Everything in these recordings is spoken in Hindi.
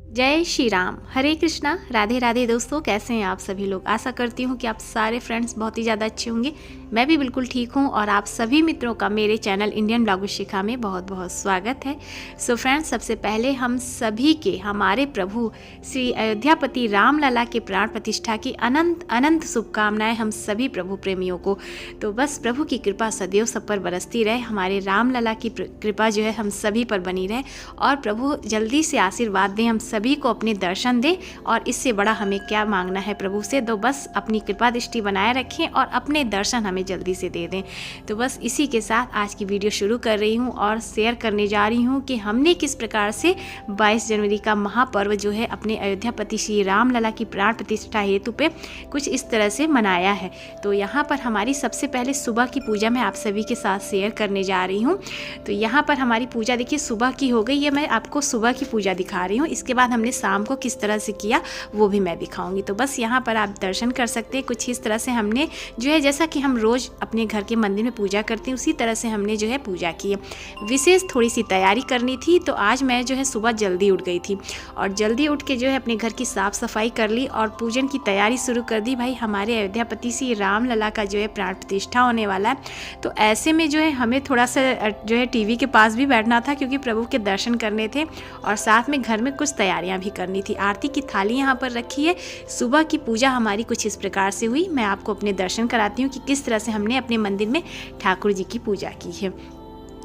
जय श्री राम, हरे कृष्णा, राधे राधे। दोस्तों, कैसे हैं आप सभी लोग। आशा करती हूँ कि आप सारे फ्रेंड्स बहुत ही ज़्यादा अच्छे होंगे। मैं भी बिल्कुल ठीक हूँ और आप सभी मित्रों का मेरे चैनल इंडियन ब्लॉग विद शिखा में बहुत बहुत स्वागत है। सो फ्रेंड्स, सबसे पहले हम सभी के हमारे प्रभु श्री अयोध्यापति राम लला के प्राण प्रतिष्ठा की अनंत अनंत शुभकामनाएं हम सभी प्रभु प्रेमियों को। तो बस प्रभु की कृपा सदैव सब पर बरसती रहे, हमारे राम लला की कृपा जो है हम सभी पर बनी रहे और प्रभु जल्दी से आशीर्वाद दें, हम सभी को अपने दर्शन दें। और इससे बड़ा हमें क्या मांगना है प्रभु से। तो बस अपनी कृपा दृष्टि बनाए रखें और अपने दर्शन हमें जल्दी से दे दें। तो बस इसी के साथ आज की वीडियो शुरू कर रही हूँ और शेयर करने जा रही हूँ कि हमने किस प्रकार से 22 जनवरी का महापर्व जो है अपने अयोध्यापति श्री राम लला की प्राण प्रतिष्ठा हेतु पे कुछ इस तरह से मनाया है। तो यहाँ पर हमारी सबसे पहले सुबह की पूजा मैं आप सभी के साथ शेयर करने जा रही हूँ। तो यहाँ पर हमारी पूजा देखिए सुबह की हो गई, ये मैं आपको सुबह की पूजा दिखा रही हूँ। इसके बाद हमने शाम को किस तरह से किया वो भी मैं दिखाऊंगी। तो बस यहाँ पर आप दर्शन कर सकते हैं। कुछ इस तरह से हमने जो है, जैसा कि हम रोज़ अपने घर के मंदिर में पूजा करते हैं उसी तरह से हमने जो है पूजा की है। विशेष थोड़ी सी तैयारी करनी थी, तो आज मैं जो है सुबह जल्दी उठ गई थी और जल्दी उठ के जो है अपने घर की साफ़ सफाई कर ली और पूजन की तैयारी शुरू कर दी। भाई, हमारे अयोध्यापति श्री राम लला का जो है प्राण प्रतिष्ठा होने वाला है। तो ऐसे में जो है हमें थोड़ा सा जो है टीवी के पास भी बैठना था, क्योंकि प्रभु के दर्शन करने थे और साथ में घर में कुछ तैयारियां भी करनी थी। आरती की थाली यहाँ पर रखी है। सुबह की पूजा हमारी कुछ इस प्रकार से हुई। मैं आपको अपने दर्शन कराती हूँ कि किस तरह से हमने अपने मंदिर में ठाकुर जी की पूजा की है।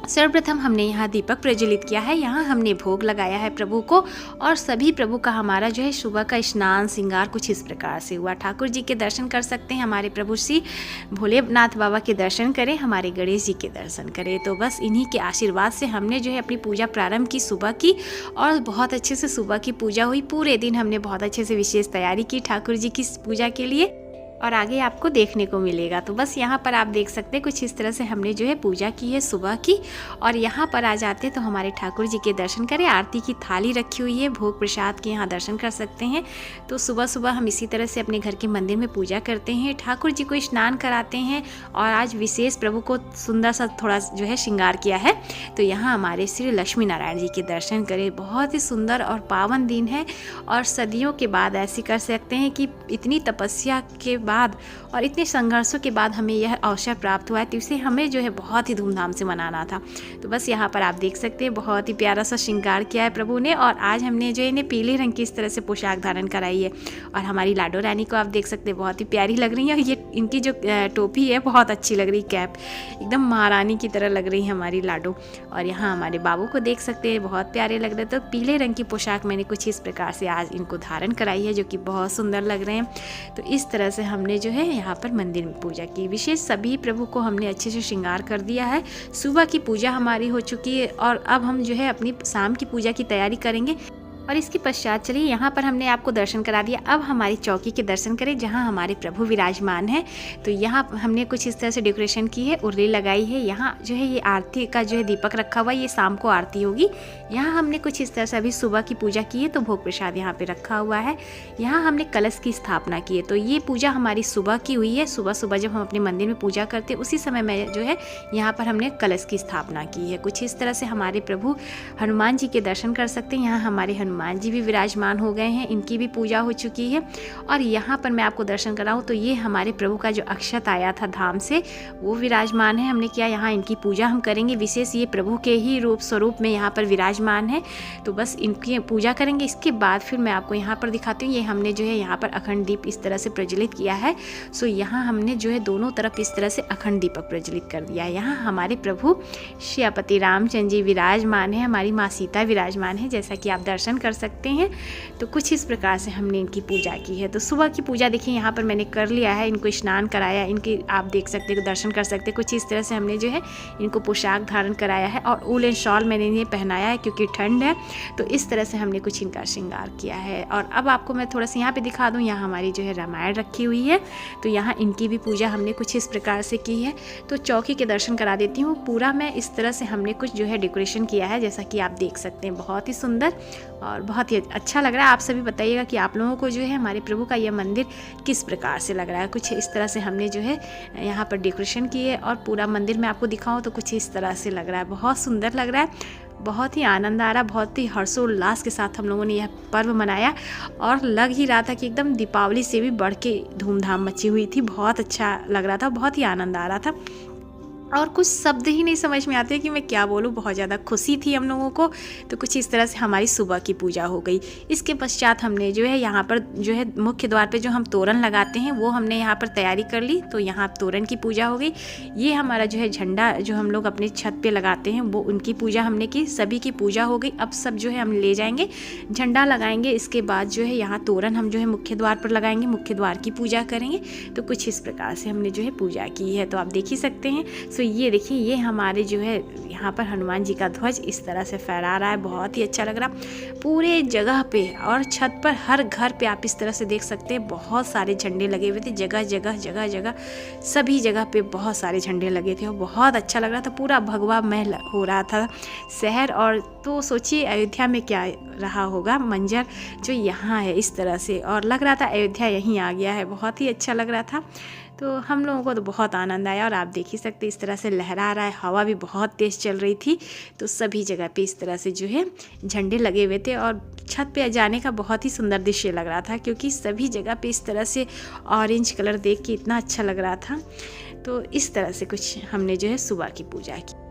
सर्वप्रथम हमने यहाँ दीपक प्रज्वलित किया है, यहाँ हमने भोग लगाया है प्रभु को और सभी प्रभु का हमारा जो है सुबह का स्नान श्रृंगार कुछ इस प्रकार से हुआ। ठाकुर जी के दर्शन कर सकते हैं, हमारे प्रभु श्री भोलेनाथ बाबा के दर्शन करें, हमारे गणेश जी के दर्शन करें। तो बस इन्हीं के आशीर्वाद से हमने जो है अपनी पूजा प्रारंभ की सुबह की और बहुत अच्छे से सुबह की पूजा हुई। पूरे दिन हमने बहुत अच्छे से विशेष तैयारी की ठाकुर जी की पूजा के लिए और आगे आपको देखने को मिलेगा। तो बस यहाँ पर आप देख सकते हैं कुछ इस तरह से हमने जो है पूजा की है सुबह की। और यहाँ पर आ जाते तो हमारे ठाकुर जी के दर्शन करें। आरती की थाली रखी हुई है, भोग प्रसाद के यहाँ दर्शन कर सकते हैं। तो सुबह सुबह हम इसी तरह से अपने घर के मंदिर में पूजा करते हैं, ठाकुर जी को स्नान कराते हैं और आज विशेष प्रभु को सुंदर सा थोड़ा जो है श्रृंगार किया है। तो यहाँ हमारे श्री लक्ष्मी नारायण जी के दर्शन करें। बहुत ही सुंदर और पावन दिन है और सदियों के बाद ऐसे कर सकते हैं कि इतनी तपस्या के बाद और इतने संघर्षों के बाद हमें यह अवसर प्राप्त हुआ है, तो इसे हमें जो है बहुत ही धूमधाम से मनाना था। तो बस यहाँ पर आप देख सकते हैं बहुत ही प्यारा सा श्रृंगार किया है प्रभु ने। और आज हमने जो है इन्हें पीले रंग की इस तरह से पोशाक धारण कराई है। और हमारी लाडो रानी को आप देख सकते हैं बहुत ही प्यारी लग रही है। और ये इनकी जो टोपी है बहुत अच्छी लग रही, कैप एकदम महारानी की तरह लग रही है हमारी लाडो। और यहाँ हमारे बाबू को देख सकते हैं, बहुत प्यारे लग रहे। तो पीले रंग की पोशाक मैंने कुछ इस प्रकार से आज इनको धारण कराई है, जो कि बहुत सुंदर लग रहे हैं। तो इस तरह से हमने जो है यहाँ पर मंदिर में पूजा की। विशेष सभी प्रभु को हमने अच्छे से श्रृंगार कर दिया है। सुबह की पूजा हमारी हो चुकी है और अब हम जो है अपनी शाम की पूजा की तैयारी करेंगे। और इसके पश्चात चलिए यहाँ पर हमने आपको दर्शन करा दिया, अब हमारी चौकी के दर्शन करें जहाँ हमारे प्रभु विराजमान है। तो यहाँ हमने कुछ इस तरह से डेकोरेशन की है, उर्ली लगाई है। यहाँ जो है ये आरती का जो है दीपक रखा हुआ है, ये शाम को आरती होगी। यहाँ हमने कुछ इस तरह से अभी सुबह की पूजा की है, तो भोग प्रसाद यहाँ पे रखा हुआ है। यहाँ हमने कलश की स्थापना की है। तो ये पूजा हमारी सुबह की हुई है। सुबह सुबह जब हम अपने मंदिर में पूजा करते हैं उसी समय में जो है यहाँ पर हमने कलश की स्थापना की है। कुछ इस तरह से हमारे प्रभु हनुमान जी के दर्शन कर सकते हैं। यहाँ हमारे हनुमान जी भी विराजमान हो गए हैं, इनकी भी पूजा हो चुकी है। और यहाँ पर मैं आपको दर्शन कराऊँ तो ये हमारे प्रभु का जो अक्षत आया था धाम से वो विराजमान है। हमने किया, यहाँ इनकी पूजा हम करेंगे। विशेष ये प्रभु के ही रूप स्वरूप में यहाँ पर विराजमान है, तो बस इनकी पूजा करेंगे। इसके बाद फिर मैं आपको यहाँ पर दिखाती हूँ। ये हमने जो है यहाँ पर अखंड दीप इस तरह से प्रज्वलित किया है। सो यहाँ हमने जो है दोनों तरफ इस तरह से अखंड दीपक प्रज्वलित कर दिया है। यहाँ हमारे प्रभु श्रीपति रामचंद्र जी विराजमान है, हमारी माँ सीता विराजमान है, जैसा कि आप दर्शन कर सकते हैं। तो कुछ इस प्रकार से हमने इनकी पूजा की है। तो सुबह की पूजा देखिए यहाँ पर मैंने कर लिया है, इनको स्नान कराया, इनके आप देख सकते हैं, दर्शन कर सकते हैं। कुछ इस तरह से हमने जो है इनको पोशाक धारण कराया है और वूलन शॉल मैंने इन्हें पहनाया है क्योंकि ठंड है। तो इस तरह से हमने कुछ इनका श्रृंगार किया है। और अब आपको मैं थोड़ा सा यहाँ पे दिखा दूँ, यहाँ हमारी जो है रामायण रखी हुई है। तो यहाँ इनकी भी पूजा हमने कुछ इस प्रकार से की है। तो चौकी के दर्शन करा देती हूँ। पूरा मैं इस तरह से हमने कुछ जो है डेकोरेशन किया है, जैसा कि आप देख सकते हैं, बहुत ही सुंदर और बहुत ही अच्छा लग रहा है। आप सभी बताइएगा कि आप लोगों को जो है हमारे प्रभु का यह मंदिर किस प्रकार से लग रहा है। कुछ इस तरह से हमने जो है यहाँ पर डेकोरेशन की है और पूरा मंदिर में आपको दिखाऊं तो कुछ इस तरह से लग रहा है, बहुत सुंदर लग रहा है। बहुत ही आनंद आ रहा, बहुत ही हर्षोल्लास के साथ हम लोगों ने यह पर्व मनाया और लग ही रहा था कि एकदम दीपावली से भी बढ़ के धूमधाम मची हुई थी। बहुत अच्छा लग रहा था, बहुत ही आनंद आ रहा था और कुछ शब्द ही नहीं समझ में आते कि मैं क्या बोलूँ। बहुत ज़्यादा खुशी थी हम लोगों को। तो कुछ इस तरह से हमारी सुबह की पूजा हो गई। इसके पश्चात हमने जो है यहाँ पर जो है मुख्य द्वार पे जो हम तोरण लगाते हैं वो हमने यहाँ पर तैयारी कर ली। तो यहाँ तोरण की पूजा हो गई। ये हमारा जो है झंडा जो हम लोग अपने छत पे लगाते हैं वो उनकी पूजा हमने की। सभी की पूजा हो गई। अब सब जो है हम ले जाएंगे, झंडा लगाएंगे। इसके बाद जो है यहाँ तोरण हम जो है मुख्य द्वार पर लगाएंगे, मुख्य द्वार की पूजा करेंगे। तो कुछ इस प्रकार से हमने जो है पूजा की है। तो आप देख ही सकते हैं। तो ये देखिए, ये हमारे जो है यहाँ पर हनुमान जी का ध्वज इस तरह से फहरा रहा है। बहुत ही अच्छा लग रहा पूरे जगह पे और छत पर हर घर पे आप इस तरह से देख सकते हैं। बहुत सारे झंडे लगे हुए थे, जगह जगह जगह जगह सभी जगह पे बहुत सारे झंडे लगे थे और बहुत अच्छा लग रहा था। पूरा भगवा महल हो रहा था शहर। और तो सोचिए अयोध्या में क्या रहा होगा मंजर जो यहाँ है इस तरह से, और लग रहा था अयोध्या यहीं आ गया है। बहुत ही अच्छा लग रहा था। तो हम लोगों को तो बहुत आनंद आया और आप देख ही सकते इस तरह से लहरा रहा है। हवा भी बहुत तेज़ चल रही थी। तो सभी जगह पे इस तरह से जो है झंडे लगे हुए थे और छत पे जाने का बहुत ही सुंदर दृश्य लग रहा था, क्योंकि सभी जगह पे इस तरह से ऑरेंज कलर देख के इतना अच्छा लग रहा था। तो इस तरह से कुछ हमने जो है सुबह की पूजा की।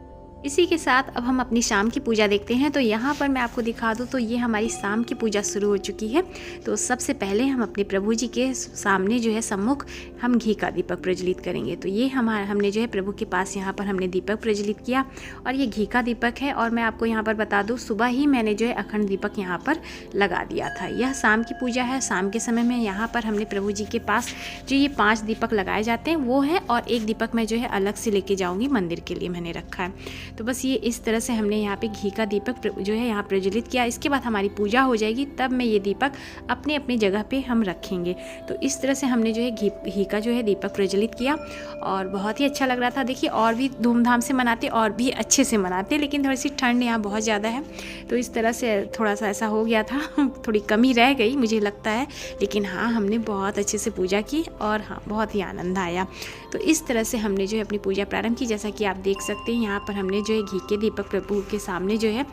इसी के साथ अब हम अपनी शाम की पूजा देखते हैं। तो यहाँ पर मैं आपको दिखा दूँ तो ये हमारी शाम की पूजा शुरू हो चुकी है। तो सबसे पहले हम अपने प्रभु जी के सामने जो है सम्मुख हम घी का दीपक प्रज्वलित करेंगे। तो ये हमने जो है प्रभु के पास यहाँ पर हमने दीपक प्रज्वलित किया और ये घी का दीपक है। और मैं आपको यहाँ पर बता दूँ, सुबह ही मैंने जो है अखंड दीपक यहाँ पर लगा दिया था। यह शाम की पूजा है। शाम के समय में यहाँ पर हमने प्रभु जी के पास जो ये 5 दीपक लगाए जाते हैं वो है, और एक दीपक मैं जो है अलग से लेके जाऊँगी मंदिर के लिए मैंने रखा है। तो बस ये इस तरह से हमने यहाँ पे घी का दीपक जो है यहाँ प्रज्वलित किया। इसके बाद हमारी पूजा हो जाएगी, तब मैं ये दीपक अपने अपनी जगह पे हम रखेंगे। तो इस तरह से हमने जो है घी का जो है दीपक प्रज्वलित किया और बहुत ही अच्छा लग रहा था। देखिए और भी धूमधाम से मनाते और भी अच्छे से मनाते, लेकिन थोड़ी सी ठंड यहाँ बहुत ज़्यादा है तो इस तरह से थोड़ा सा ऐसा हो गया था, थोड़ी कमी रह गई मुझे लगता है। लेकिन हाँ, हमने बहुत अच्छे से पूजा की और हाँ बहुत ही आनंद आया। तो इस तरह से हमने जो है अपनी पूजा प्रारंभ की। जैसा कि आप देख सकते हैं यहाँ पर हमने जो है घी के दीपक प्रभु के सामने जो है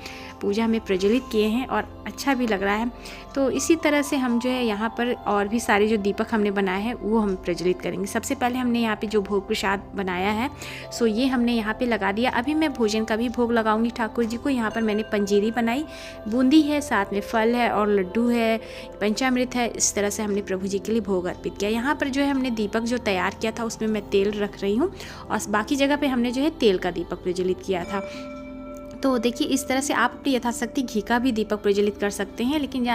पूजा में प्रज्वलित किए हैं और अच्छा भी लग रहा है। तो इसी तरह से हम जो है यहाँ पर और भी सारे जो दीपक हमने बनाए हैं वो हम प्रज्वलित करेंगे। सबसे पहले हमने यहाँ पे जो भोग प्रसाद बनाया है सो ये हमने यहाँ पे लगा दिया। अभी मैं भोजन का भी भोग लगाऊंगी ठाकुर जी को। यहाँ पर मैंने पंजीरी बनाई, बूंदी है, साथ में फल है और लड्डू है, पंचामृत है। इस तरह से हमने प्रभु जी के लिए भोग अर्पित किया। यहाँ पर जो है हमने दीपक जो तैयार किया था उसमें मैं तेल रख रही हूँ और बाकी जगह पे हमने जो है तेल का दीपक प्रज्वलित किया था। तो देखिए इस तरह से आप अपनी यथाशक्ति घी का भी दीपक प्रज्वलित कर सकते हैं। लेकिन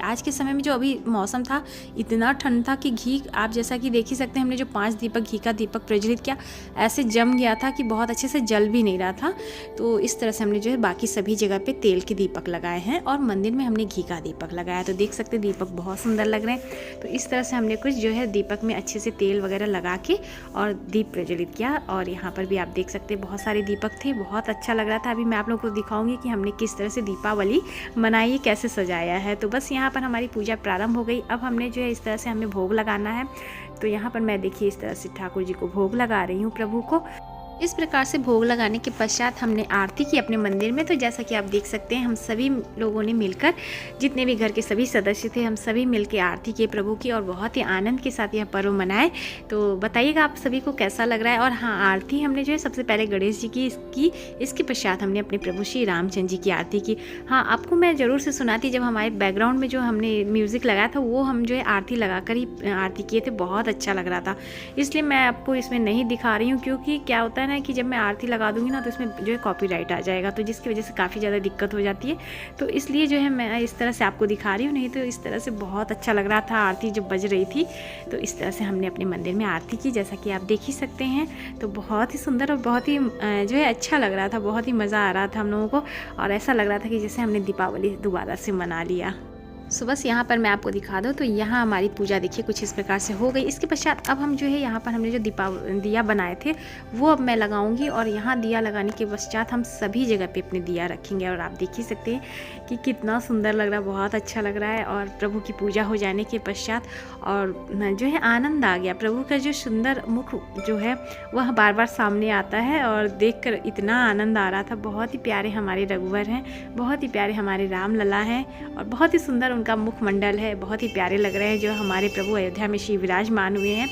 आज के समय में जो अभी मौसम था इतना ठंड था कि घी आप जैसा कि देख ही सकते हैं, हमने जो 5 दीपक घी का दीपक प्रज्वलित किया ऐसे जम गया था कि बहुत अच्छे से जल भी नहीं रहा था। तो इस तरह से हमने जो है बाकी सभी जगह पे तेल के दीपक लगाए हैं और मंदिर में हमने घी का दीपक लगाया। तो देख सकते हैं दीपक बहुत सुंदर लग रहे हैं। तो इस तरह से हमने कुछ जो है दीपक में अच्छे से तेल वगैरह लगा के और दीप प्रज्वलित किया। और यहाँ पर भी आप देख सकते हैं बहुत सारे दीपक थे, बहुत अच्छा लग रहा था। अभी मैं आप लोगों को दिखाऊंगी कि हमने किस तरह से दीपावली मनाई, कैसे सजाया है। तो बस यहाँ पर हमारी पूजा प्रारंभ हो गई। अब हमने जो है इस तरह से हमें भोग लगाना है। तो यहाँ पर मैं देखिए इस तरह से ठाकुर जी को भोग लगा रही हूँ प्रभु को। इस प्रकार से भोग लगाने के पश्चात हमने आरती की अपने मंदिर में। तो जैसा कि आप देख सकते हैं हम सभी लोगों ने मिलकर, जितने भी घर के सभी सदस्य थे, हम सभी मिलकर आरती किए प्रभु की और बहुत ही आनंद के साथ यह पर्व मनाए। तो बताइएगा आप सभी को कैसा लग रहा है। और हाँ, आरती हमने जो है सबसे पहले गणेश जी की इसके पश्चात हमने अपने प्रभु श्री रामचंद्र जी की आरती की। हाँ, आपको मैं ज़रूर से सुनाती, जब हमारे बैकग्राउंड में जो हमने म्यूज़िक लगाया था वो हम जो है आरती लगा कर ही आरती किए थे। बहुत अच्छा लग रहा था, इसलिए मैं आपको इसमें नहीं दिखा रही हूँ, क्योंकि क्या होता है ना कि जब मैं आरती लगा दूंगी ना तो इसमें जो है कॉपीराइट आ जाएगा, तो जिसकी वजह से काफ़ी ज़्यादा दिक्कत हो जाती है। तो इसलिए जो है मैं इस तरह से आपको दिखा रही हूँ। नहीं तो इस तरह से बहुत अच्छा लग रहा था आरती जब बज रही थी। तो इस तरह से हमने अपने मंदिर में आरती की, जैसा कि आप देख ही सकते हैं। तो बहुत ही सुंदर और बहुत ही जो है अच्छा लग रहा था, बहुत ही मज़ा आ रहा था हम लोगों को और ऐसा लग रहा था कि जैसे हमने दीपावली दोबारा से मना लिया। सो बस यहाँ पर मैं आपको दिखा दूँ तो यहाँ हमारी पूजा देखिए कुछ इस प्रकार से हो गई। इसके पश्चात अब हम जो है यहाँ पर हमने जो दिया बनाए थे वो अब मैं लगाऊंगी, और यहाँ दिया लगाने के पश्चात हम सभी जगह पे अपने दिया रखेंगे। और आप देख ही सकते हैं कि कितना सुंदर लग रहा है, बहुत अच्छा लग रहा है। और प्रभु की पूजा हो जाने के पश्चात और जो है आनंद आ गया। प्रभु का जो सुंदर मुख जो है वह बार बार सामने आता है और देखकर इतना आनंद आ रहा था। बहुत ही प्यारे हमारे रघुवर हैं, बहुत ही प्यारे हमारे राम लला हैं, और बहुत ही सुंदर उनका मुखमंडल है। बहुत ही प्यारे लग रहे हैं जो हमारे प्रभु अयोध्या में श्री विराजमान हुए हैं।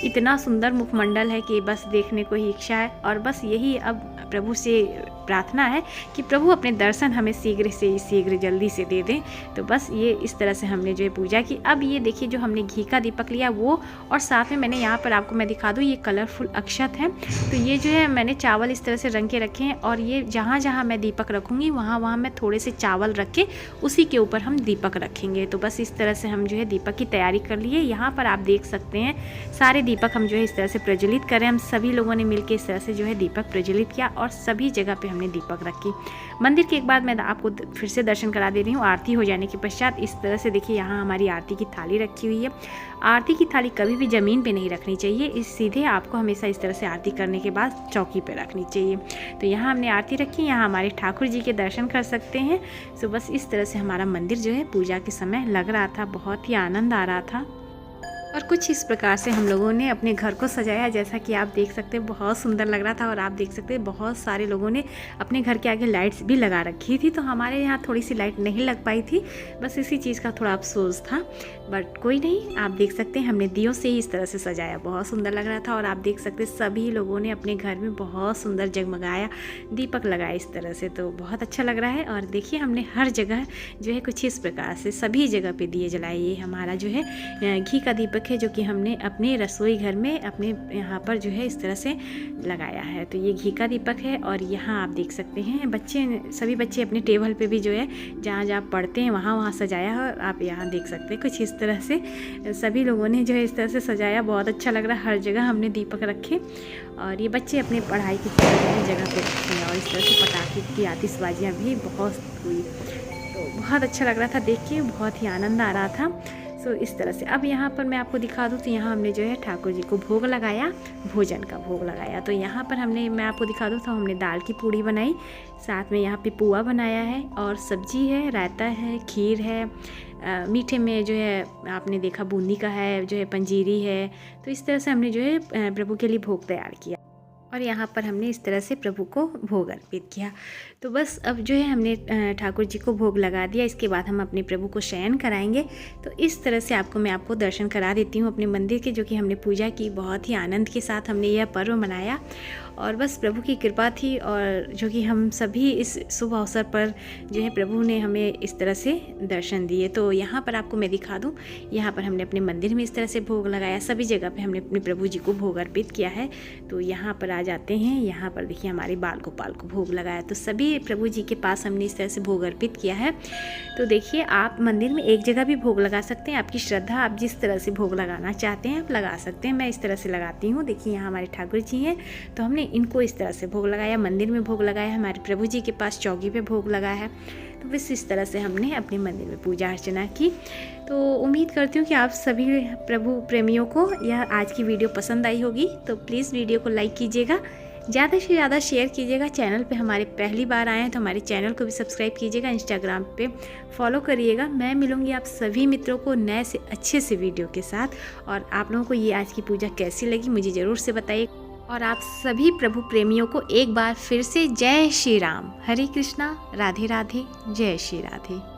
इतना सुंदर मुखमंडल है कि बस देखने को ही इच्छा है। और बस यही अब प्रभु से प्रार्थना है कि प्रभु अपने दर्शन हमें शीघ्र से शीघ्र जल्दी से दे दें। तो बस ये इस तरह से हमने जो है पूजा की। अब ये देखिए जो हमने घी का दीपक लिया वो, और साथ में मैंने यहाँ पर आपको मैं दिखा दूँ ये कलरफुल अक्षत है। तो ये जो है मैंने चावल इस तरह से रंग के रखे हैं, और ये जहाँ जहाँ मैं दीपक रखूँगी वहाँ वहाँ मैं थोड़े से चावल रख के उसी के ऊपर हम दीपक रखेंगे। तो बस इस तरह से हम जो है दीपक की तैयारी कर लिए। यहाँ पर आप देख सकते हैं सारे दीपक हम जो है इस तरह से प्रज्वलित करें। हम सभी लोगों ने मिलकर इस तरह से जो है दीपक प्रज्वलित किया और सभी जगह पे हमने दीपक रखी। मंदिर के एक बाद मैं आपको फिर से दर्शन करा दे रही हूँ। आरती हो जाने के पश्चात इस तरह से देखिए यहाँ हमारी आरती की थाली रखी हुई है। आरती की थाली कभी भी ज़मीन पे नहीं रखनी चाहिए, इस सीधे आपको हमेशा इस तरह से आरती करने के बाद चौकी पे रखनी चाहिए। तो यहाँ हमने आरती रखी, यहाँ हमारे ठाकुर जी के दर्शन कर सकते हैं। सो बस इस तरह से हमारा मंदिर जो है पूजा के समय लग रहा था, बहुत ही आनंद आ रहा था। और कुछ इस प्रकार से हम लोगों ने अपने घर को सजाया, जैसा कि आप देख सकते हैं बहुत सुंदर लग रहा था। और आप देख सकते हैं बहुत सारे लोगों ने अपने घर के आगे लाइट्स भी लगा रखी थी। तो हमारे यहाँ थोड़ी सी लाइट नहीं लग पाई थी, बस इसी चीज़ का थोड़ा अफसोस था, बट कोई नहीं। आप देख सकते हैं हमने दियों से ही इस तरह से सजाया, बहुत सुंदर लग रहा था। और आप देख सकते हैं सभी लोगों ने अपने घर में बहुत सुंदर जगमगाया, दीपक लगाया इस तरह से, तो बहुत अच्छा लग रहा है। और देखिए हमने हर जगह जो है कुछ इस प्रकार से सभी जगह पे दिए जलाए। ये हमारा जो है घी का दीपक है जो कि हमने अपने रसोई घर में अपने यहाँ पर जो है इस तरह से लगाया है। तो ये घी का दीपक है। और यहाँ आप देख सकते हैं सभी बच्चे अपने टेबल पे भी जो है जहाँ जहाँ पढ़ते हैं वहाँ सजाया है। और आप यहाँ देख सकते हैं कुछ इस तरह से सभी लोगों ने जो है इस तरह से सजाया, बहुत अच्छा लग रहा है। हर जगह हमने दीपक रखे और ये बच्चे अपने पढ़ाई की जगह पे रखे हैं। और इस तरह से पटाखे की आतिशबाजियाँ भी बहुत हुई, तो बहुत अच्छा लग रहा था देख के, बहुत ही आनंद आ रहा था। सो इस तरह से अब यहाँ पर मैं आपको दिखा दूँ तो यहाँ हमने जो है ठाकुर जी को भोग लगाया, भोजन का भोग लगाया। तो यहाँ पर मैं आपको दिखा दूँ तो हमने दाल की पूड़ी बनाई, साथ में यहाँ पे पुआ बनाया है, और सब्जी है, रायता है, खीर है, मीठे में जो है आपने देखा बूंदी का है, जो है पंजीरी है। तो इस तरह से हमने जो है प्रभु के लिए भोग तैयार किया। और यहाँ पर हमने इस तरह से प्रभु को भोग अर्पित किया। तो बस अब जो है हमने ठाकुर जी को भोग लगा दिया। इसके बाद हम अपने प्रभु को शयन कराएंगे। तो इस तरह से मैं आपको दर्शन करा देती हूँ अपने मंदिर के, जो कि हमने पूजा की, बहुत ही आनंद के साथ हमने यह पर्व मनाया। और बस प्रभु की कृपा थी, और जो कि हम सभी इस शुभ अवसर पर जो है प्रभु ने हमें इस तरह से दर्शन दिए। तो यहाँ पर आपको मैं दिखा दूँ, यहाँ पर हमने अपने मंदिर में इस तरह से भोग लगाया, सभी जगह पे हमने अपने प्रभु जी को भोग अर्पित किया है। तो यहाँ पर आ जाते हैं, यहाँ पर देखिए हमारे बाल गोपाल को भोग लगाया। तो सभी प्रभु जी के पास हमने इस तरह से भोग अर्पित किया है। तो देखिए आप मंदिर में एक जगह भी भोग लगा सकते हैं, आपकी श्रद्धा, आप जिस तरह से भोग लगाना चाहते हैं आप लगा सकते हैं। मैं इस तरह से लगाती हूँ। देखिए यहाँ हमारे ठाकुर जी हैं, तो हमने इनको इस तरह से भोग लगाया, मंदिर में भोग लगाया, हमारे प्रभु जी के पास चौकी पे भोग लगाया है। तो बस इस तरह से हमने अपने मंदिर में पूजा अर्चना की। तो उम्मीद करती हूँ कि आप सभी प्रभु प्रेमियों को यह आज की वीडियो पसंद आई होगी। तो प्लीज़ वीडियो को लाइक कीजिएगा, ज़्यादा से ज़्यादा शेयर कीजिएगा। चैनल पे हमारे पहली बार आए हैं तो हमारे चैनल को भी सब्सक्राइब कीजिएगा, इंस्टाग्राम पे फॉलो करिएगा। मैं मिलूँगी आप सभी मित्रों को नए से अच्छे से वीडियो के साथ। और आप लोगों को ये आज की पूजा कैसी लगी मुझे ज़रूर से बताइए। और आप सभी प्रभु प्रेमियों को एक बार फिर से जय श्री राम, हरे कृष्णा, राधे राधे, जय श्री राधे।